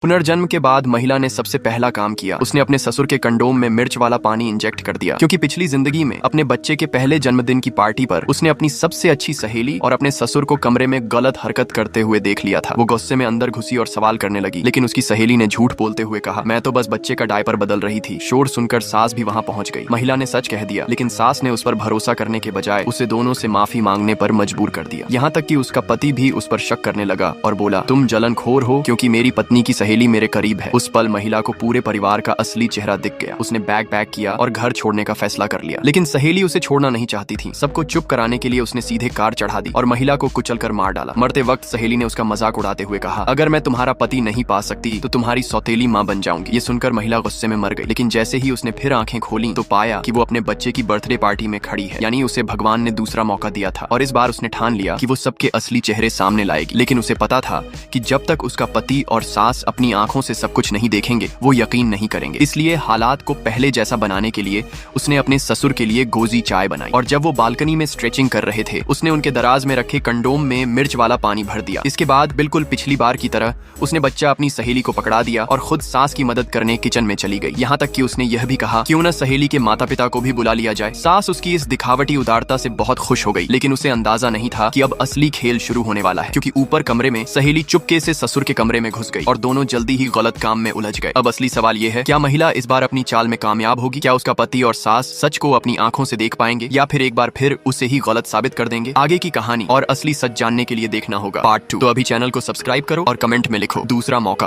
पुनर्जन्म के बाद महिला ने सबसे पहला काम किया, उसने अपने ससुर के कंडोम में मिर्च वाला पानी इंजेक्ट कर दिया, क्योंकि पिछली जिंदगी में अपने बच्चे के पहले जन्मदिन की पार्टी पर उसने अपनी सबसे अच्छी सहेली और अपने ससुर को कमरे में गलत हरकत करते हुए देख लिया था। वो गुस्से में अंदर घुसी और सवाल करने लगी, लेकिन उसकी सहेली ने झूठ बोलते हुए कहा, मैं तो बस बच्चे का डायपर बदल रही थी। शोर सुनकर सास भी वहाँ पहुँच गई। महिला ने सच कह दिया, लेकिन सास ने उस पर भरोसा करने के बजाय उसे दोनों से माफी मांगने पर मजबूर कर दिया। यहाँ तक कि उसका पति भी उस पर शक करने लगा और बोला, तुम जलनखोर हो क्योंकि मेरी पत्नी की सहेली मेरे करीब है। उस पल महिला को पूरे परिवार का असली चेहरा दिख गया। उसने बैग पैक किया और घर छोड़ने का फैसला कर लिया, लेकिन सहेली उसे छोड़ना नहीं चाहती थी। सबको चुप कराने के लिए उसने सीधे कार चढ़ा दी और महिला को कुचलकर मार डाला। मरते वक्त सहेली ने उसका मजाक उड़ाते हुए कहा, अगर मैं तुम्हारा पति नहीं पा सकती तो तुम्हारी सौतेली माँ बन जाऊंगी। ये सुनकर महिला गुस्से में मर गई, लेकिन जैसे ही उसने फिर आंखें खोली तो पाया कि वो अपने बच्चे की बर्थडे पार्टी में खड़ी है, यानी उसे भगवान ने दूसरा मौका दिया था और इस बार उसने ठान लिया कि वो सबके असली चेहरे सामने लाएगी। लेकिन उसे पता था कि जब तक उसका पति और सास अपनी आंखों से सब कुछ नहीं देखेंगे वो यकीन नहीं करेंगे। इसलिए हालात को पहले जैसा बनाने के लिए उसने अपने ससुर के लिए गोजी चाय बनाई और जब वो बालकनी में स्ट्रेचिंग कर रहे थे उसने उनके दराज में रखे कंडोम में मिर्च वाला पानी भर दिया। इसके बाद बिल्कुल पिछली बार की तरह उसने बच्चा अपनी सहेली को पकड़ा दिया और खुद सास की मदद करने किचन में चली गई। यहाँ तक कि उसने यह भी कहा, क्यों न सहेली के माता पिता को भी बुला लिया जाए। सास उसकी इस दिखावटी उदारता से बहुत खुश हो गई, लेकिन उसे अंदाजा नहीं था कि अब असली खेल शुरू होने वाला है, क्योंकि ऊपर कमरे में सहेली चुपके से ससुर के कमरे में घुस गई और दोनों जल्दी ही गलत काम में उलझ गए। अब असली सवाल ये है, क्या महिला इस बार अपनी चाल में कामयाब होगी? क्या उसका पति और सास सच को अपनी आंखों से देख पाएंगे या फिर एक बार फिर उसे ही गलत साबित कर देंगे? आगे की कहानी और असली सच जानने के लिए देखना होगा पार्ट 2। तो अभी चैनल को सब्सक्राइब करो और कमेंट में लिखो दूसरा मौका।